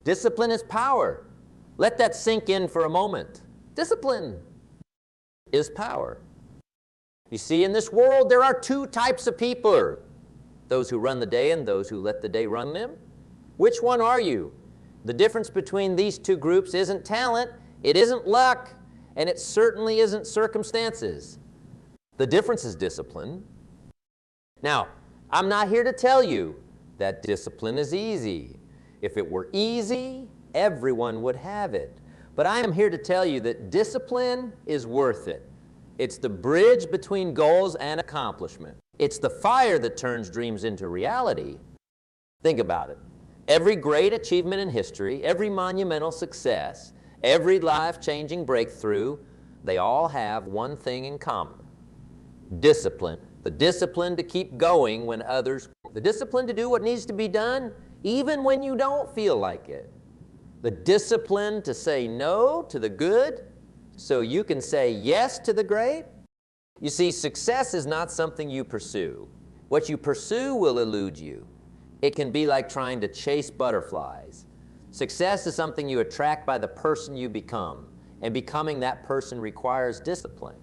Discipline is power. Let that sink in for a moment. Discipline is power. You see, in this world, there are two types of people. Those who run the day and those who let the day run them. Which one are you? The difference between these two groups isn't talent, it isn't luck, and it certainly isn't circumstances. The difference is discipline. Now, I'm not here to tell you that discipline is easy. If it were easy, everyone would have it. But I am here to tell you that discipline is worth it. It's the bridge between goals and accomplishment. It's the fire that turns dreams into reality. Think about it. Every great achievement in history, every monumental success, every life-changing breakthrough, they all have one thing in common. Discipline. The discipline to keep going when others, the discipline to do what needs to be done even when you don't feel like it. The discipline to say no to the good so you can say yes to the great. You see, success is not something you pursue. What you pursue will elude you. It can be like trying to chase butterflies. Success is something you attract by the person you become, and becoming that person requires discipline.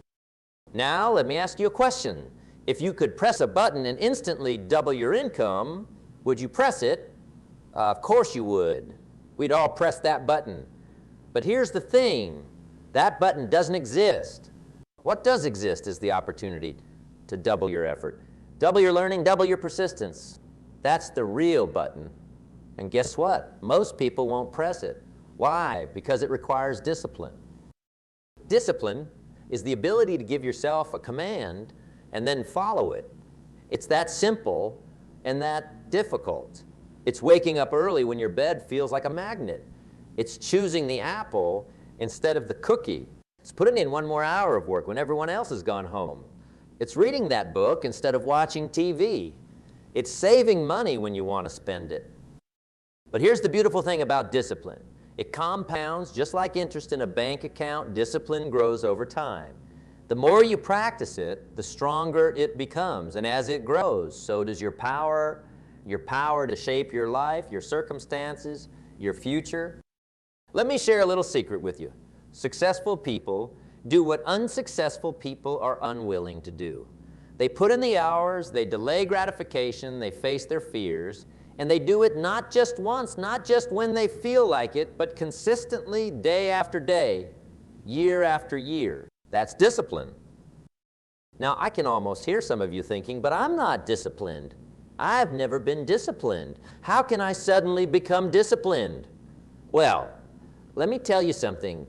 Now, let me ask you a question. If you could press a button and instantly double your income, would you press it? Of course you would. We'd all press that button. But here's the thing. That button doesn't exist. What does exist is the opportunity to double your effort. Double your learning, double your persistence. That's the real button. And guess what? Most people won't press it. Why? Because it requires discipline. Discipline is the ability to give yourself a command and then follow it. It's that simple and that difficult. It's waking up early when your bed feels like a magnet. It's choosing the apple instead of the cookie. It's putting in one more hour of work when everyone else has gone home. It's reading that book instead of watching TV. It's saving money when you want to spend it. But here's the beautiful thing about discipline. It compounds just like interest in a bank account. Discipline grows over time. The more you practice it, the stronger it becomes. And as it grows, so does your power to shape your life, your circumstances, your future. Let me share a little secret with you. Successful people do what unsuccessful people are unwilling to do. They put in the hours, they delay gratification, they face their fears, and they do it not just once, not just when they feel like it, but consistently day after day, year after year. That's discipline. Now, I can almost hear some of you thinking, but I'm not disciplined. I've never been disciplined. How can I suddenly become disciplined? Well, let me tell you something.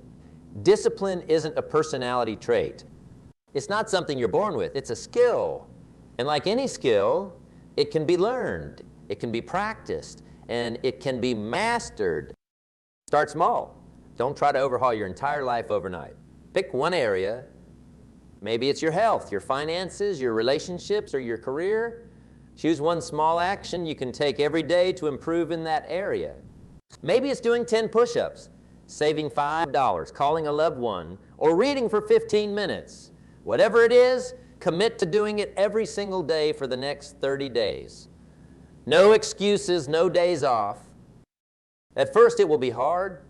Discipline isn't a personality trait. It's not something you're born with. It's a skill. And like any skill, it can be learned, it can be practiced, and it can be mastered. Start small. Don't try to overhaul your entire life overnight. Pick one area. Maybe it's your health, your finances, your relationships, or your career. Choose one small action you can take every day to improve in that area. Maybe it's doing 10 push-ups, saving $5, calling a loved one, or reading for 15 minutes. Whatever it is, commit to doing it every single day for the next 30 days. No excuses, no days off. At first it will be hard.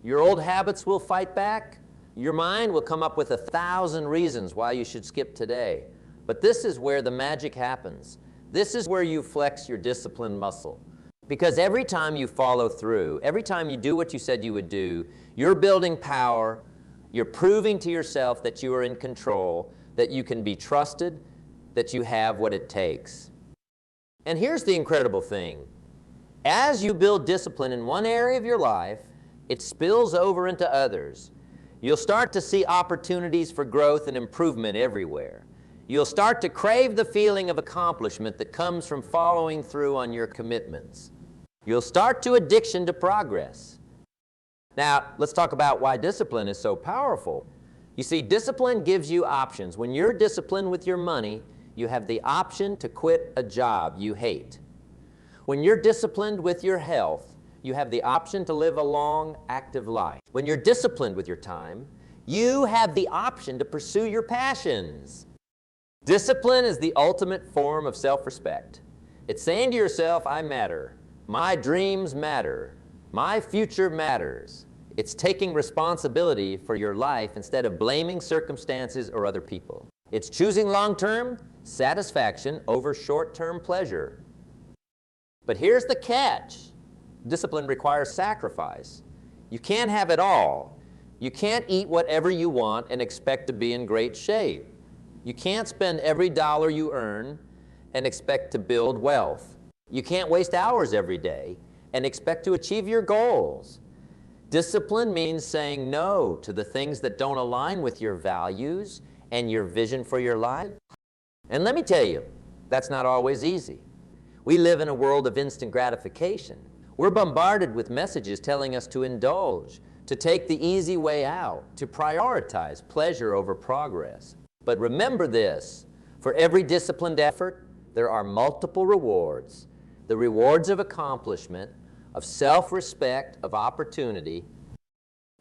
Your old habits will fight back. Your mind will come up with 1,000 reasons why you should skip today. But this is where the magic happens. This is where you flex your discipline muscle. Because every time you follow through, every time you do what you said you would do, you're building power, you're proving to yourself that you are in control, that you can be trusted, that you have what it takes. And here's the incredible thing. As you build discipline in one area of your life, it spills over into others. You'll start to see opportunities for growth and improvement everywhere. You'll start to crave the feeling of accomplishment that comes from following through on your commitments. You'll start to addiction to progress. Now, let's talk about why discipline is so powerful. You see, discipline gives you options. When you're disciplined with your money, you have the option to quit a job you hate. When you're disciplined with your health, you have the option to live a long, active life. When you're disciplined with your time, you have the option to pursue your passions. Discipline is the ultimate form of self-respect. It's saying to yourself, I matter. My dreams matter. My future matters. It's taking responsibility for your life instead of blaming circumstances or other people. It's choosing long-term satisfaction over short-term pleasure. But here's the catch. Discipline requires sacrifice. You can't have it all. You can't eat whatever you want and expect to be in great shape. You can't spend every dollar you earn and expect to build wealth. You can't waste hours every day and expect to achieve your goals. Discipline means saying no to the things that don't align with your values and your vision for your life. And let me tell you, that's not always easy. We live in a world of instant gratification. We're bombarded with messages telling us to indulge, to take the easy way out, to prioritize pleasure over progress. But remember this, for every disciplined effort, there are multiple rewards. The rewards of accomplishment, of self-respect, of opportunity.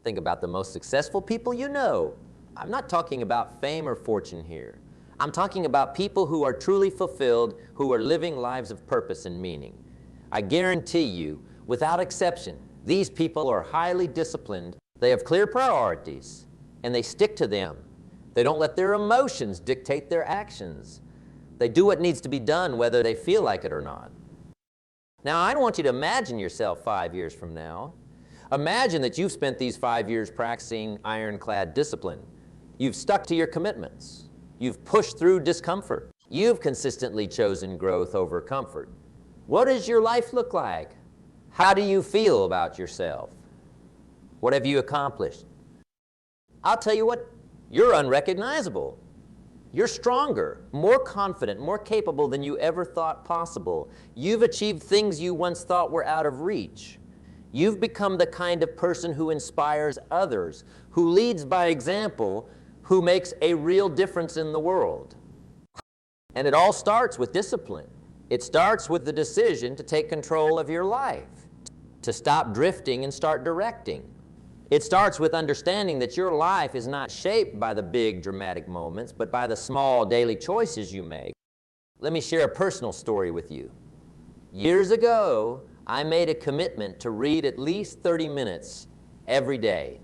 Think about the most successful people you know. I'm not talking about fame or fortune here. I'm talking about people who are truly fulfilled, who are living lives of purpose and meaning. I guarantee you, without exception, these people are highly disciplined. They have clear priorities, and they stick to them. They don't let their emotions dictate their actions. They do what needs to be done, whether they feel like it or not. Now, I don't want you to imagine yourself 5 years from now. Imagine that you've spent these 5 years practicing ironclad discipline. You've stuck to your commitments. You've pushed through discomfort. You've consistently chosen growth over comfort. What does your life look like? How do you feel about yourself? What have you accomplished? I'll tell you what, you're unrecognizable. You're stronger, more confident, more capable than you ever thought possible. You've achieved things you once thought were out of reach. You've become the kind of person who inspires others, who leads by example, who makes a real difference in the world. And it all starts with discipline. It starts with the decision to take control of your life, to stop drifting and start directing. It starts with understanding that your life is not shaped by the big dramatic moments, but by the small daily choices you make. Let me share a personal story with you. Years ago, I made a commitment to read at least 30 minutes every day.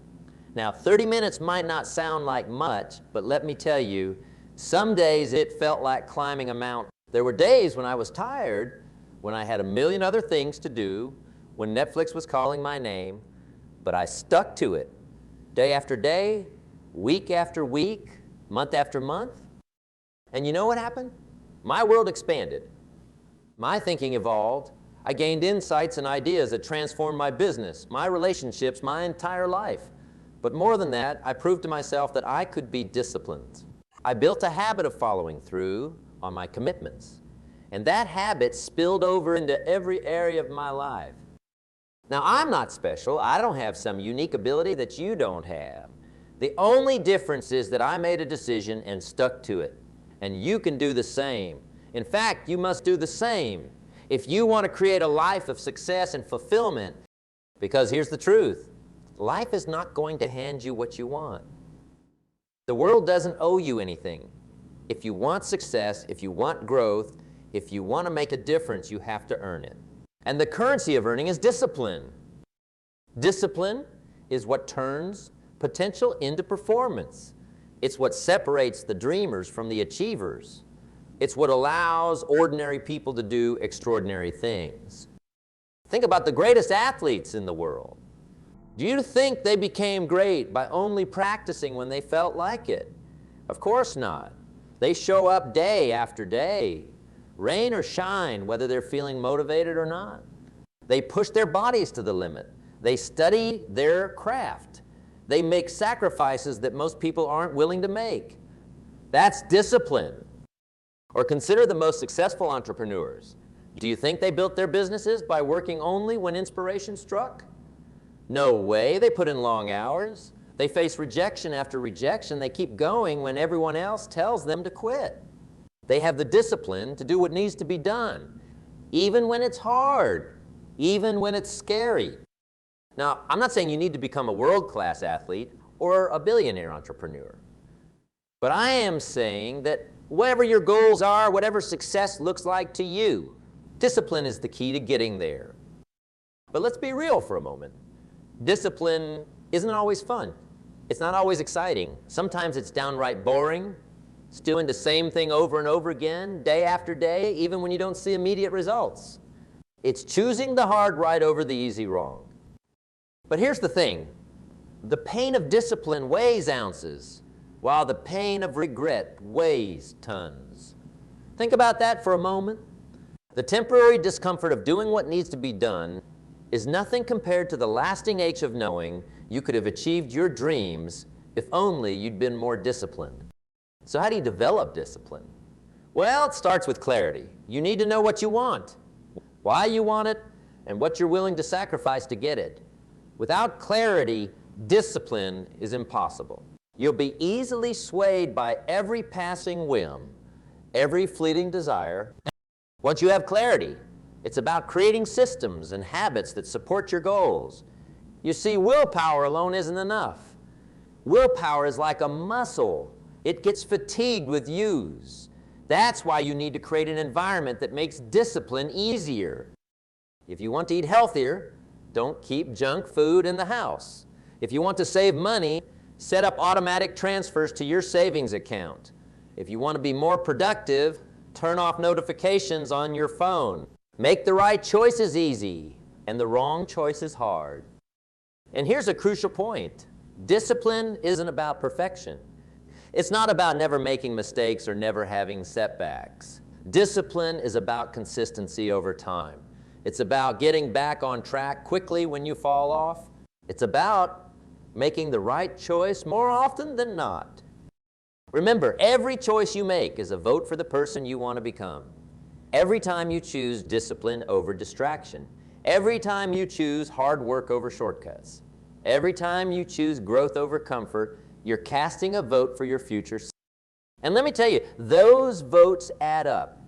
Now, 30 minutes might not sound like much, but let me tell you, some days it felt like climbing a mountain. There were days when I was tired, when I had a million other things to do, when Netflix was calling my name, but I stuck to it. Day after day, week after week, month after month. And you know what happened? My world expanded. My thinking evolved. I gained insights and ideas that transformed my business, my relationships, my entire life. But more than that, I proved to myself that I could be disciplined. I built a habit of following through on my commitments. And that habit spilled over into every area of my life. Now, I'm not special. I don't have some unique ability that you don't have. The only difference is that I made a decision and stuck to it. And you can do the same. In fact, you must do the same if you want to create a life of success and fulfillment. Because here's the truth. Life is not going to hand you what you want. The world doesn't owe you anything. If you want success, if you want growth, if you want to make a difference, you have to earn it. And the currency of earning is discipline. Discipline is what turns potential into performance. It's what separates the dreamers from the achievers. It's what allows ordinary people to do extraordinary things. Think about the greatest athletes in the world. Do you think they became great by only practicing when they felt like it? Of course not. They show up day after day, rain or shine, whether they're feeling motivated or not. They push their bodies to the limit. They study their craft. They make sacrifices that most people aren't willing to make. That's discipline. Or consider the most successful entrepreneurs. Do you think they built their businesses by working only when inspiration struck? No way. They put in long hours. They face rejection after rejection. They keep going when everyone else tells them to quit. They have the discipline to do what needs to be done, even when it's hard, even when it's scary. Now, I'm not saying you need to become a world-class athlete or a billionaire entrepreneur. But I am saying that whatever your goals are, whatever success looks like to you, discipline is the key to getting there. But let's be real for a moment. Discipline isn't always fun. It's not always exciting. Sometimes it's downright boring. It's doing the same thing over and over again, day after day, even when you don't see immediate results. It's choosing the hard right over the easy wrong. But here's the thing. The pain of discipline weighs ounces, while the pain of regret weighs tons. Think about that for a moment. The temporary discomfort of doing what needs to be done is nothing compared to the lasting ache of knowing you could have achieved your dreams if only you'd been more disciplined. So how do you develop discipline? Well, it starts with clarity. You need to know what you want, why you want it, and what you're willing to sacrifice to get it. Without clarity, discipline is impossible. You'll be easily swayed by every passing whim, every fleeting desire. Once you have clarity, it's about creating systems and habits that support your goals. You see, willpower alone isn't enough. Willpower is like a muscle. It gets fatigued with use. That's why you need to create an environment that makes discipline easier. If you want to eat healthier, don't keep junk food in the house. If you want to save money, set up automatic transfers to your savings account. If you want to be more productive, turn off notifications on your phone. Make the right choices easy and the wrong choices hard. And here's a crucial point. Discipline isn't about perfection. It's not about never making mistakes or never having setbacks. Discipline is about consistency over time. It's about getting back on track quickly when you fall off. It's about making the right choice more often than not. Remember, every choice you make is a vote for the person you want to become. Every time you choose discipline over distraction, every time you choose hard work over shortcuts, every time you choose growth over comfort, you're casting a vote for your future. And let me tell you, those votes add up.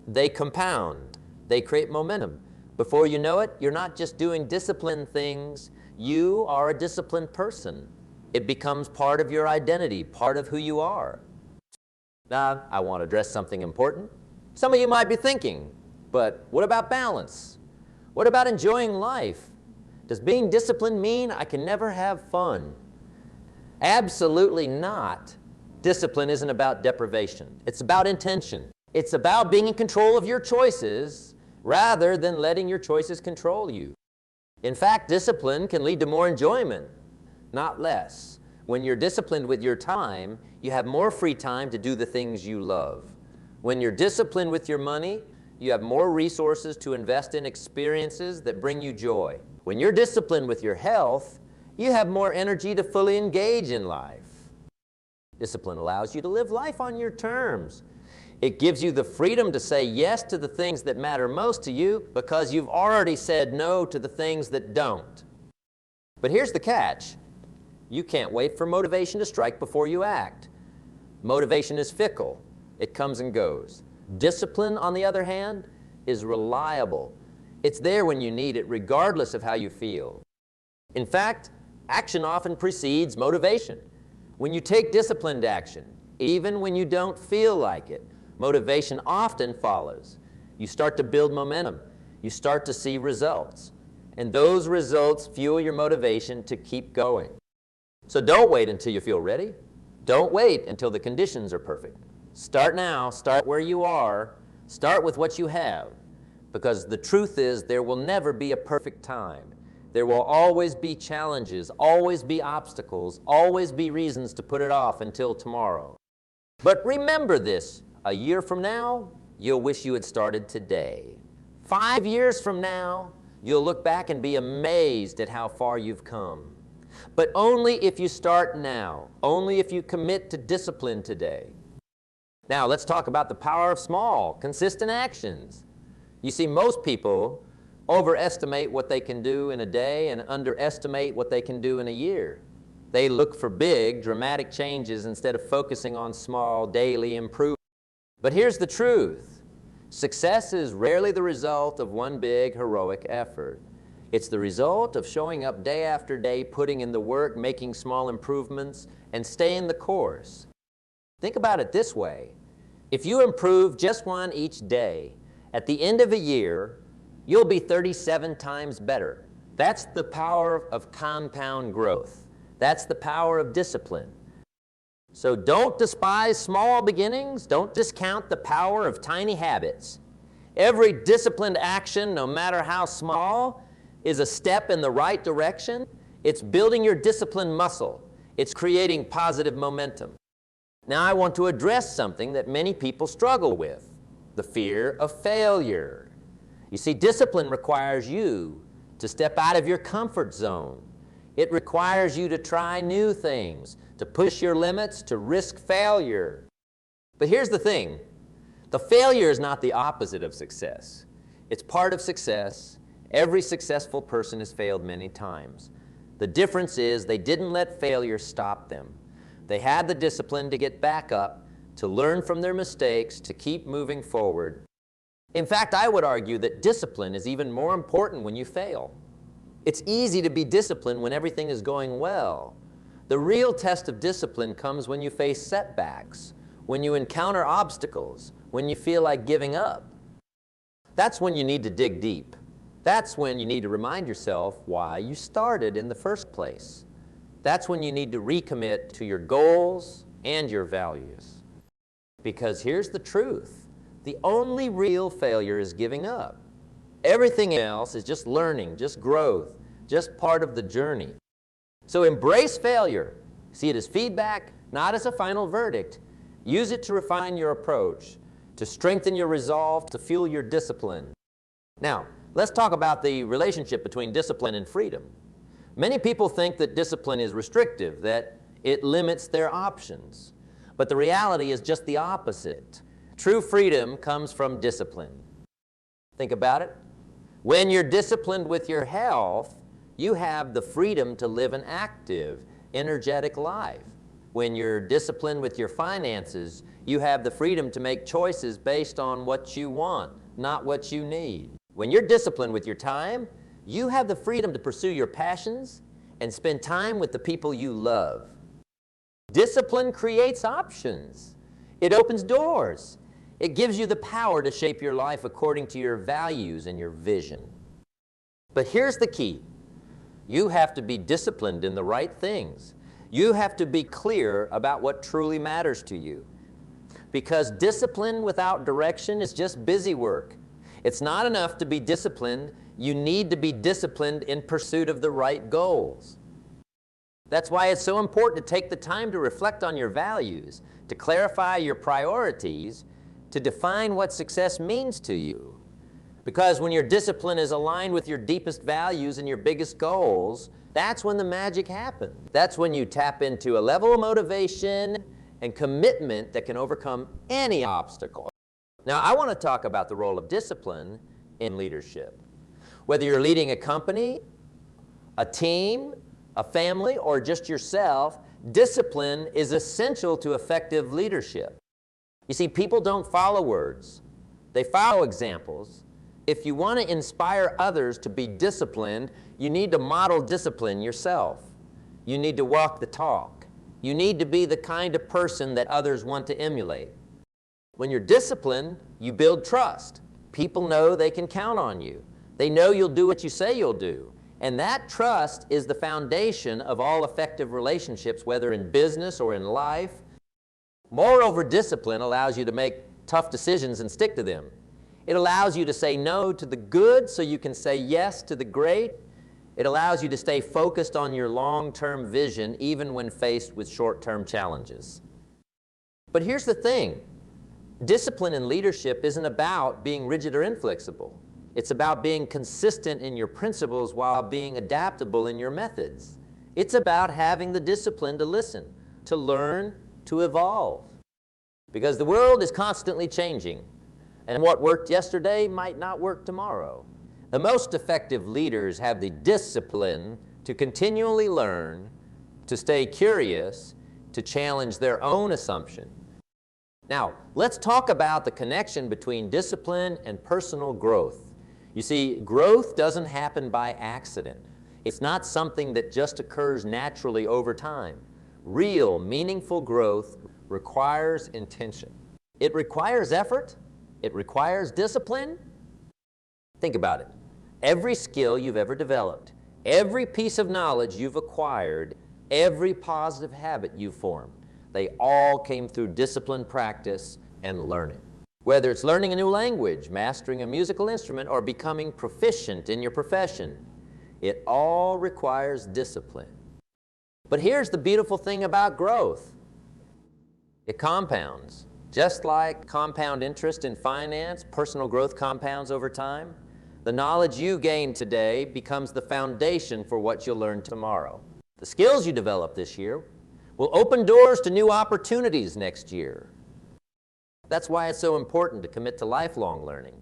They compound. They create momentum. Before you know it, you're not just doing disciplined things, you are a disciplined person. It becomes part of your identity, part of who you are. Now, I want to address something important. Some of you might be thinking, but what about balance? What about enjoying life? Does being disciplined mean I can never have fun? Absolutely not. Discipline isn't about deprivation. It's about intention. It's about being in control of your choices rather than letting your choices control you. In fact, discipline can lead to more enjoyment, not less. When you're disciplined with your time, you have more free time to do the things you love. When you're disciplined with your money, you have more resources to invest in experiences that bring you joy. When you're disciplined with your health, you have more energy to fully engage in life. Discipline allows you to live life on your terms. It gives you the freedom to say yes to the things that matter most to you because you've already said no to the things that don't. But here's the catch. You can't wait for motivation to strike before you act. Motivation is fickle. It comes and goes. Discipline, on the other hand, is reliable. It's there when you need it, regardless of how you feel. In fact, action often precedes motivation. When you take disciplined action, even when you don't feel like it, motivation often follows. You start to build momentum. You start to see results. And those results fuel your motivation to keep going. So don't wait until you feel ready. Don't wait until the conditions are perfect. Start now. Start where you are. Start with what you have. Because the truth is, there will never be a perfect time. There will always be challenges, always be obstacles, always be reasons to put it off until tomorrow. But remember this, a year from now, you'll wish you had started today. 5 years from now, you'll look back and be amazed at how far you've come. But only if you start now, only if you commit to discipline today. Now, let's talk about the power of small, consistent actions. You see, most people overestimate what they can do in a day and underestimate what they can do in a year. They look for big, dramatic changes instead of focusing on small, daily improvements. But here's the truth. Success is rarely the result of one big, heroic effort. It's the result of showing up day after day, putting in the work, making small improvements, and staying the course. Think about it this way. If you improve just one each day, at the end of a year, you'll be 37 times better. That's the power of compound growth. That's the power of discipline. So don't despise small beginnings. Don't discount the power of tiny habits. Every disciplined action, no matter how small, is a step in the right direction. It's building your discipline muscle. It's creating positive momentum. Now I want to address something that many people struggle with, the fear of failure. You see, discipline requires you to step out of your comfort zone. It requires you to try new things, to push your limits, to risk failure. But here's the thing. The failure is not the opposite of success. It's part of success. Every successful person has failed many times. The difference is they didn't let failure stop them. They had the discipline to get back up, to learn from their mistakes, to keep moving forward. In fact, I would argue that discipline is even more important when you fail. It's easy to be disciplined when everything is going well. The real test of discipline comes when you face setbacks, when you encounter obstacles, when you feel like giving up. That's when you need to dig deep. That's when you need to remind yourself why you started in the first place. That's when you need to recommit to your goals and your values. Because here's the truth. The only real failure is giving up. Everything else is just learning, just growth, just part of the journey. So embrace failure. See it as feedback, not as a final verdict. Use it to refine your approach, to strengthen your resolve, to fuel your discipline. Now, let's talk about the relationship between discipline and freedom. Many people think that discipline is restrictive, that it limits their options. But the reality is just the opposite. True freedom comes from discipline. Think about it. When you're disciplined with your health, you have the freedom to live an active, energetic life. When you're disciplined with your finances, you have the freedom to make choices based on what you want, not what you need. When you're disciplined with your time, you have the freedom to pursue your passions and spend time with the people you love. Discipline creates options. It opens doors. It gives you the power to shape your life according to your values and your vision. But here's the key. You have to be disciplined in the right things. You have to be clear about what truly matters to you. Because discipline without direction is just busy work. It's not enough to be disciplined. You need to be disciplined in pursuit of the right goals. That's why it's so important to take the time to reflect on your values, to clarify your priorities, to define what success means to you. Because when your discipline is aligned with your deepest values and your biggest goals, that's when the magic happens. That's when you tap into a level of motivation and commitment that can overcome any obstacle. Now, I want to talk about the role of discipline in leadership. Whether you're leading a company, a team, a family, or just yourself, discipline is essential to effective leadership. You see, people don't follow words. They follow examples. If you want to inspire others to be disciplined, you need to model discipline yourself. You need to walk the talk. You need to be the kind of person that others want to emulate. When you're disciplined, you build trust. People know they can count on you. They know you'll do what you say you'll do. And that trust is the foundation of all effective relationships, whether in business or in life. Moreover, discipline allows you to make tough decisions and stick to them. It allows you to say no to the good so you can say yes to the great. It allows you to stay focused on your long-term vision even when faced with short-term challenges. But here's the thing. Discipline in leadership isn't about being rigid or inflexible. It's about being consistent in your principles while being adaptable in your methods. It's about having the discipline to listen, to learn, to evolve. Because the world is constantly changing, and what worked yesterday might not work tomorrow. The most effective leaders have the discipline to continually learn, to stay curious, to challenge their own assumption. Now, let's talk about the connection between discipline and personal growth. You see, growth doesn't happen by accident. It's not something that just occurs naturally over time. Real, meaningful growth requires intention. It requires effort. It requires discipline. Think about it. Every skill you've ever developed, Every piece of knowledge you've acquired, every positive habit you've formed, they all came through disciplined practice and learning. Whether it's learning a new language, mastering a musical instrument, or becoming proficient in your profession, it all requires discipline. But here's the beautiful thing about growth. It compounds. Just like compound interest in finance, personal growth compounds over time. The knowledge you gain today becomes the foundation for what you'll learn tomorrow. The skills you develop this year will open doors to new opportunities next year. That's why it's so important to commit to lifelong learning,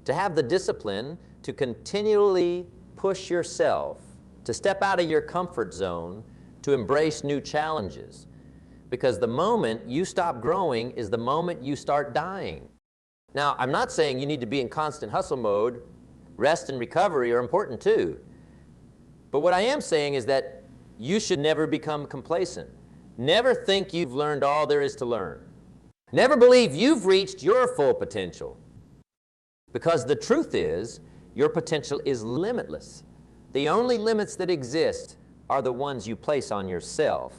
to have the discipline to continually push yourself, to step out of your comfort zone, to embrace new challenges. Because the moment you stop growing is the moment you start dying. Now, I'm not saying you need to be in constant hustle mode. Rest and recovery are important too. But what I am saying is that you should never become complacent. Never think you've learned all there is to learn. Never believe you've reached your full potential. Because the truth is, your potential is limitless. The only limits that exist are the ones you place on yourself.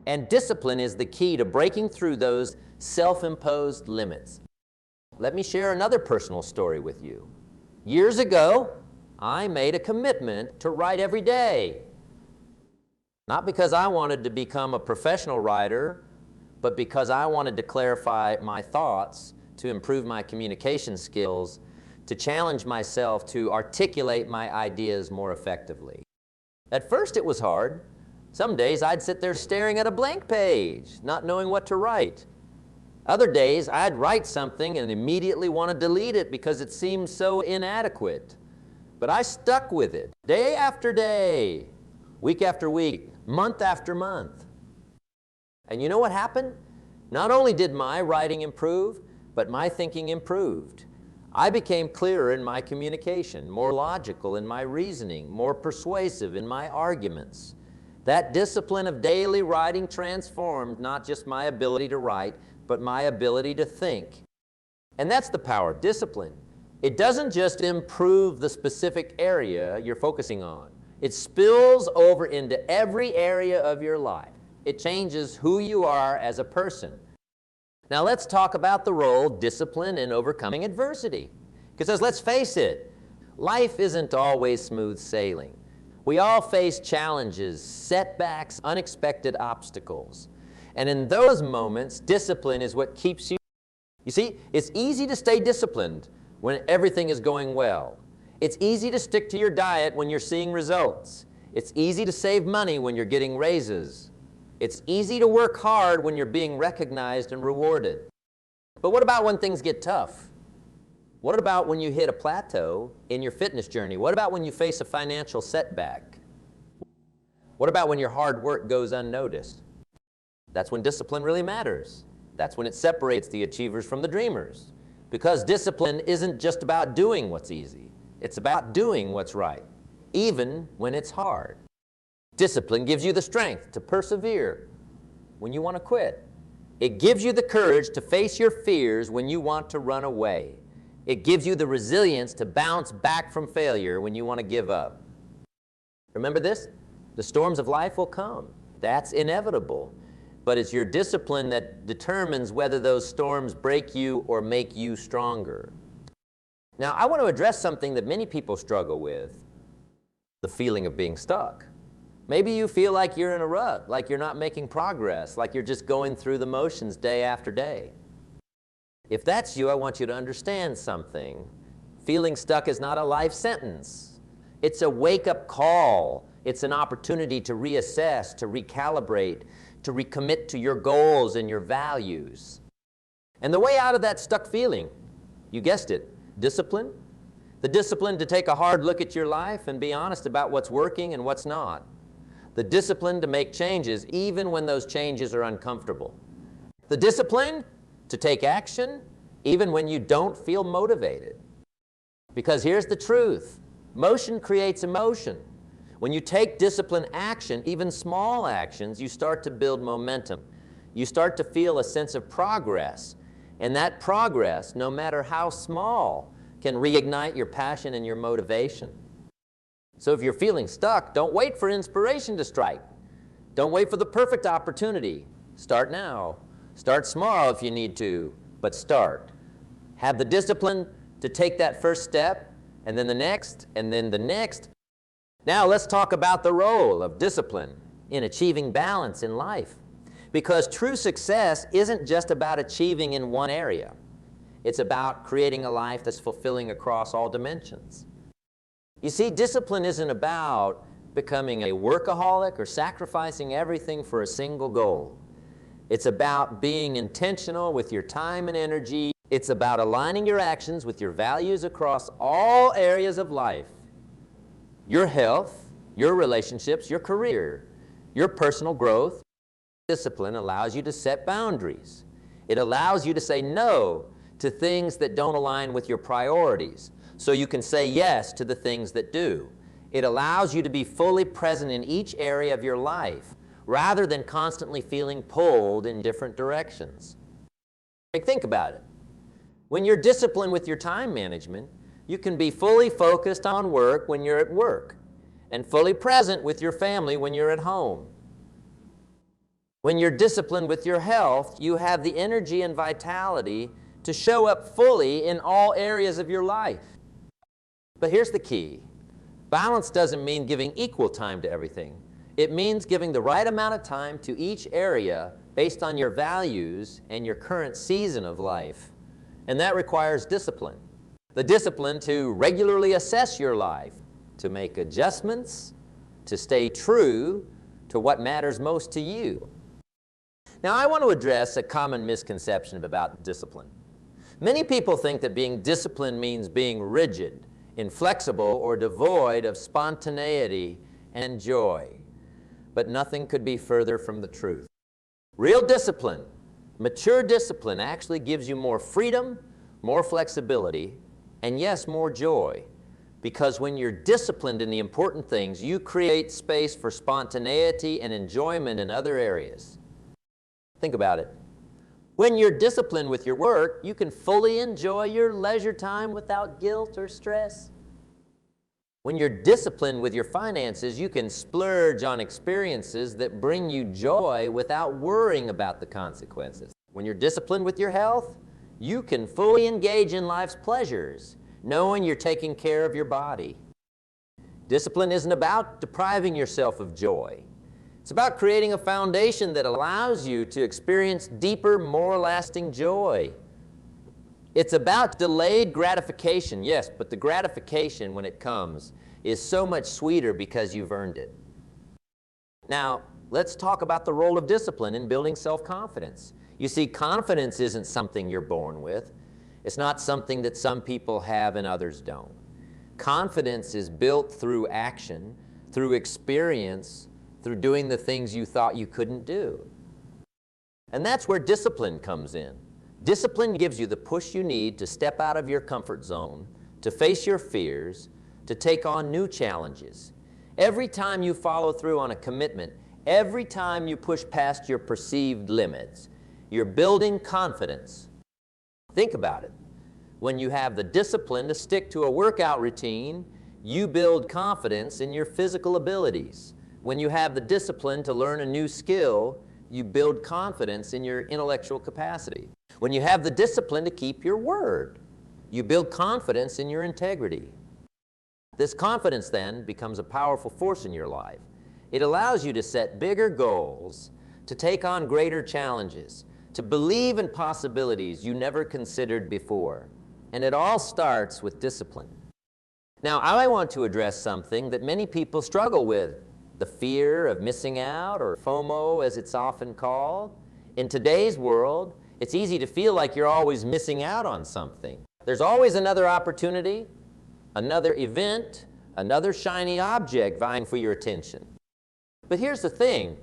And discipline is the key to breaking through those self-imposed limits. Let me share another personal story with you. Years ago, I made a commitment to write every day. Not because I wanted to become a professional writer, but because I wanted to clarify my thoughts, to improve my communication skills, to challenge myself to articulate my ideas more effectively. At first it was hard. Some days I'd sit there staring at a blank page, not knowing what to write. Other days I'd write something and immediately want to delete it because it seemed so inadequate. But I stuck with it, day after day, week after week, month after month. And you know what happened? Not only did my writing improve, but my thinking improved. I became clearer in my communication, more logical in my reasoning, more persuasive in my arguments. That discipline of daily writing transformed not just my ability to write, but my ability to think. And that's the power of discipline. It doesn't just improve the specific area you're focusing on. It spills over into every area of your life. It changes who you are as a person. Now let's talk about the role of discipline in overcoming adversity. Because let's face it, life isn't always smooth sailing. We all face challenges, setbacks, unexpected obstacles. And in those moments, discipline is what keeps you. You see, it's easy to stay disciplined when everything is going well. It's easy to stick to your diet when you're seeing results. It's easy to save money when you're getting raises. It's easy to work hard when you're being recognized and rewarded. But what about when things get tough? What about when you hit a plateau in your fitness journey? What about when you face a financial setback? What about when your hard work goes unnoticed? That's when discipline really matters. That's when it separates the achievers from the dreamers. Because discipline isn't just about doing what's easy. It's about doing what's right, even when it's hard. Discipline gives you the strength to persevere when you want to quit. It gives you the courage to face your fears when you want to run away. It gives you the resilience to bounce back from failure when you want to give up. Remember this? The storms of life will come. That's inevitable. But it's your discipline that determines whether those storms break you or make you stronger. Now, I want to address something that many people struggle with, the feeling of being stuck. Maybe you feel like you're in a rut, like you're not making progress, like you're just going through the motions day after day. If that's you, I want you to understand something. Feeling stuck is not a life sentence. It's a wake-up call. It's an opportunity to reassess, to recalibrate, to recommit to your goals and your values. And the way out of that stuck feeling, you guessed it, discipline. The discipline to take a hard look at your life and be honest about what's working and what's not. The discipline to make changes even when those changes are uncomfortable. The discipline to take action even when you don't feel motivated. Because here's the truth, motion creates emotion. When you take disciplined action, even small actions, you start to build momentum. You start to feel a sense of progress. And that progress, no matter how small, can reignite your passion and your motivation. So if you're feeling stuck, don't wait for inspiration to strike. Don't wait for the perfect opportunity. Start now. Start small if you need to, but start. Have the discipline to take that first step, and then the next, and then the next. Now let's talk about the role of discipline in achieving balance in life. Because true success isn't just about achieving in one area. It's about creating a life that's fulfilling across all dimensions. You see, discipline isn't about becoming a workaholic or sacrificing everything for a single goal. It's about being intentional with your time and energy. It's about aligning your actions with your values across all areas of life. Your health, your relationships, your career, your personal growth. Discipline allows you to set boundaries. It allows you to say no to things that don't align with your priorities, so you can say yes to the things that do. It allows you to be fully present in each area of your life, rather than constantly feeling pulled in different directions. Think about it. When you're disciplined with your time management, you can be fully focused on work when you're at work, and fully present with your family when you're at home. When you're disciplined with your health, you have the energy and vitality to show up fully in all areas of your life. But here's the key. Balance doesn't mean giving equal time to everything. It means giving the right amount of time to each area based on your values and your current season of life. And that requires discipline. The discipline to regularly assess your life, to make adjustments, to stay true to what matters most to you. Now, I want to address a common misconception about discipline. Many people think that being disciplined means being rigid, inflexible, or devoid of spontaneity and joy. But nothing could be further from the truth. Real discipline, mature discipline, actually gives you more freedom, more flexibility, and yes, more joy. Because when you're disciplined in the important things, you create space for spontaneity and enjoyment in other areas. Think about it. When you're disciplined with your work, you can fully enjoy your leisure time without guilt or stress. When you're disciplined with your finances, you can splurge on experiences that bring you joy without worrying about the consequences. When you're disciplined with your health, you can fully engage in life's pleasures, knowing you're taking care of your body. Discipline isn't about depriving yourself of joy. It's about creating a foundation that allows you to experience deeper, more lasting joy. It's about delayed gratification, yes, but the gratification, when it comes, is so much sweeter because you've earned it. Now, let's talk about the role of discipline in building self-confidence. You see, confidence isn't something you're born with. It's not something that some people have and others don't. Confidence is built through action, through experience, through doing the things you thought you couldn't do. And that's where discipline comes in. Discipline gives you the push you need to step out of your comfort zone, to face your fears, to take on new challenges. Every time you follow through on a commitment, every time you push past your perceived limits, you're building confidence. Think about it. When you have the discipline to stick to a workout routine, you build confidence in your physical abilities. When you have the discipline to learn a new skill, you build confidence in your intellectual capacity. When you have the discipline to keep your word, you build confidence in your integrity. This confidence then becomes a powerful force in your life. It allows you to set bigger goals, to take on greater challenges, to believe in possibilities you never considered before. And it all starts with discipline. Now, I want to address something that many people struggle with. The fear of missing out, or FOMO as it's often called. In today's world, it's easy to feel like you're always missing out on something. There's always another opportunity, another event, another shiny object vying for your attention. But here's the thing,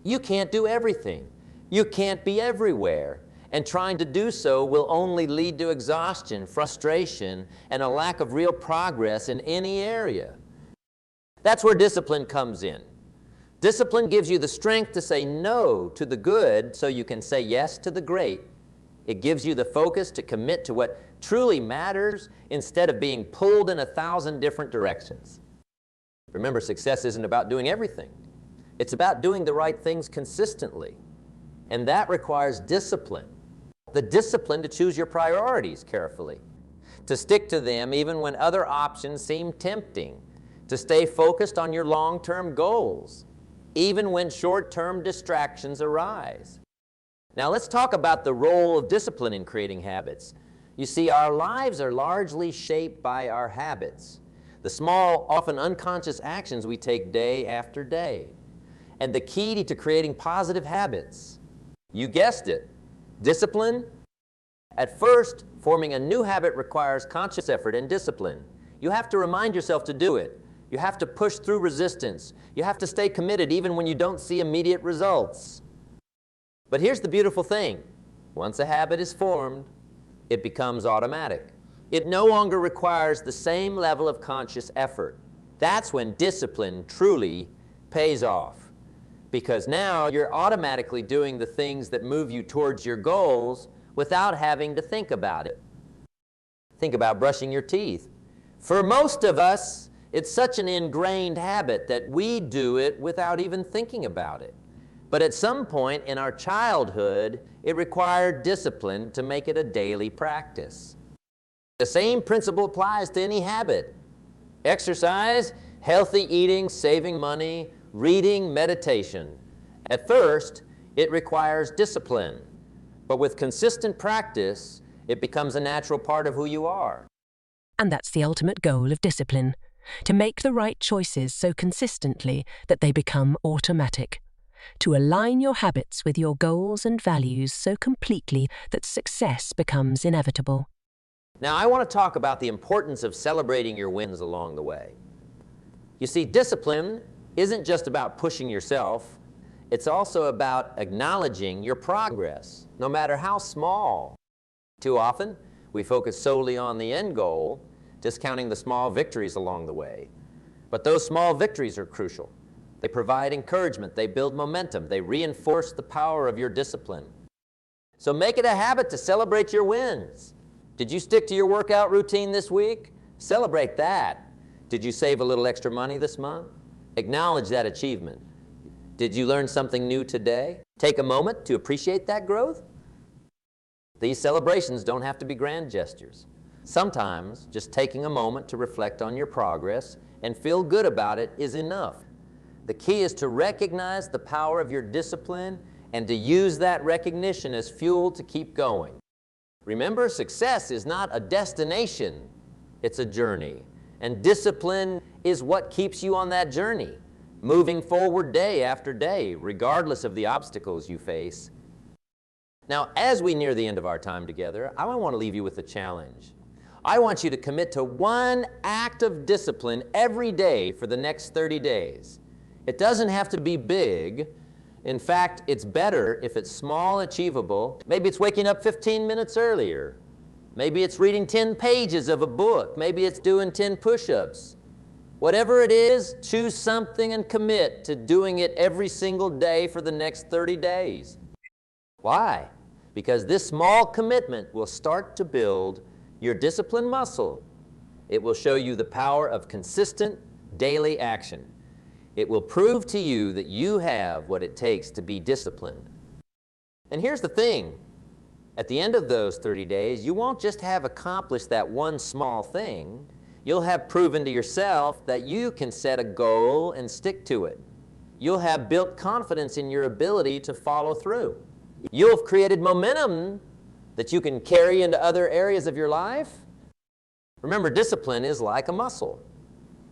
you can't do everything. You can't be everywhere. And trying to do so will only lead to exhaustion, frustration, and a lack of real progress in any area. That's where discipline comes in. Discipline gives you the strength to say no to the good so you can say yes to the great. It gives you the focus to commit to what truly matters instead of being pulled in 1,000 different directions. Remember, success isn't about doing everything. It's about doing the right things consistently. And that requires discipline. The discipline to choose your priorities carefully, to stick to them even when other options seem tempting, to stay focused on your long-term goals, even when short-term distractions arise. Now let's talk about the role of discipline in creating habits. You see, our lives are largely shaped by our habits, the small, often unconscious actions we take day after day. And the key to creating positive habits, you guessed it, discipline. At first, forming a new habit requires conscious effort and discipline. You have to remind yourself to do it. You have to push through resistance. You have to stay committed even when you don't see immediate results. But here's the beautiful thing. Once a habit is formed, it becomes automatic. It no longer requires the same level of conscious effort. That's when discipline truly pays off. Because now you're automatically doing the things that move you towards your goals without having to think about it. Think about brushing your teeth. For most of us, it's such an ingrained habit that we do it without even thinking about it. But at some point in our childhood, it required discipline to make it a daily practice. The same principle applies to any habit. Exercise, healthy eating, saving money, reading, meditation. At first, it requires discipline. But with consistent practice, it becomes a natural part of who you are. And that's the ultimate goal of discipline, to make the right choices so consistently that they become automatic. To align your habits with your goals and values so completely that success becomes inevitable. Now, I want to talk about the importance of celebrating your wins along the way. You see, discipline isn't just about pushing yourself. It's also about acknowledging your progress, no matter how small. Too often, we focus solely on the end goal, discounting the small victories along the way. But those small victories are crucial. They provide encouragement, they build momentum, they reinforce the power of your discipline. So make it a habit to celebrate your wins. Did you stick to your workout routine this week? Celebrate that. Did you save a little extra money this month? Acknowledge that achievement. Did you learn something new today? Take a moment to appreciate that growth. These celebrations don't have to be grand gestures. Sometimes just taking a moment to reflect on your progress and feel good about it is enough. The key is to recognize the power of your discipline and to use that recognition as fuel to keep going. Remember, success is not a destination, it's a journey. And discipline is what keeps you on that journey, moving forward day after day, regardless of the obstacles you face. Now, as we near the end of our time together, I want to leave you with a challenge. I want you to commit to one act of discipline every day for the next 30 days. It doesn't have to be big. In fact, it's better if it's small, achievable. Maybe it's waking up 15 minutes earlier. Maybe it's reading 10 pages of a book. Maybe it's doing 10 push-ups. Whatever it is, choose something and commit to doing it every single day for the next 30 days. Why? Because this small commitment will start to build your discipline muscle. It will show you the power of consistent daily action. It will prove to you that you have what it takes to be disciplined. And here's the thing. At the end of those 30 days, you won't just have accomplished that one small thing. You'll have proven to yourself that you can set a goal and stick to it. You'll have built confidence in your ability to follow through. You'll have created momentum that you can carry into other areas of your life. Remember, discipline is like a muscle.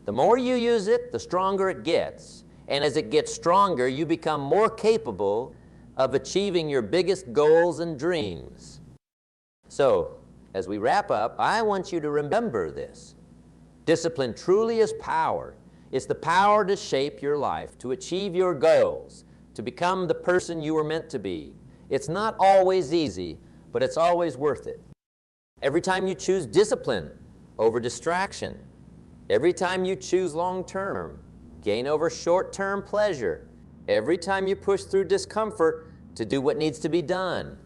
The more you use it, the stronger it gets. And as it gets stronger, you become more capable of achieving your biggest goals and dreams. So, as we wrap up, I want you to remember this. Discipline truly is power. It's the power to shape your life, to achieve your goals, to become the person you were meant to be. It's not always easy, but it's always worth it. Every time you choose discipline over distraction, every time you choose long-term, gain over short-term pleasure, every time you push through discomfort to do what needs to be done,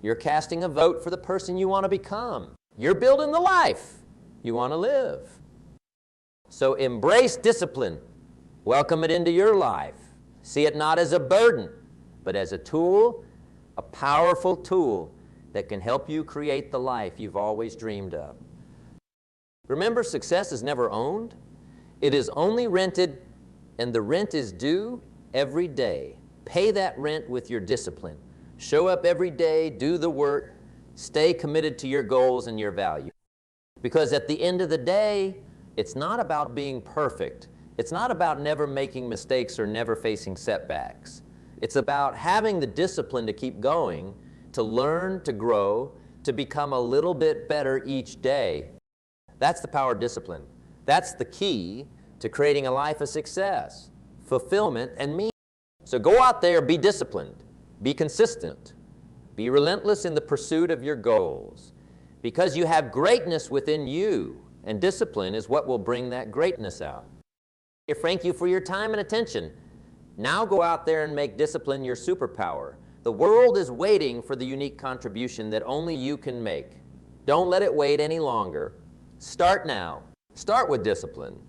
you're casting a vote for the person you want to become. You're building the life you want to live. So embrace discipline Welcome it into your life. See it not as a burden, but as a tool, a powerful tool that can help you create the life you've always dreamed of. Remember, success is never owned. It is only rented, and the rent is due every day. Pay that rent with your discipline. Show up every day, do the work, stay committed to your goals and your values. Because at the end of the day, it's not about being perfect. It's not about never making mistakes or never facing setbacks. It's about having the discipline to keep going, to learn, to grow, to become a little bit better each day. That's the power of discipline. That's the key to creating a life of success, fulfillment, and meaning. So go out there, be disciplined, be consistent, be relentless in the pursuit of your goals, because you have greatness within you, and discipline is what will bring that greatness out. I thank you for your time and attention. Now go out there and make discipline your superpower. The world is waiting for the unique contribution that only you can make. Don't let it wait any longer. Start now. Start with discipline.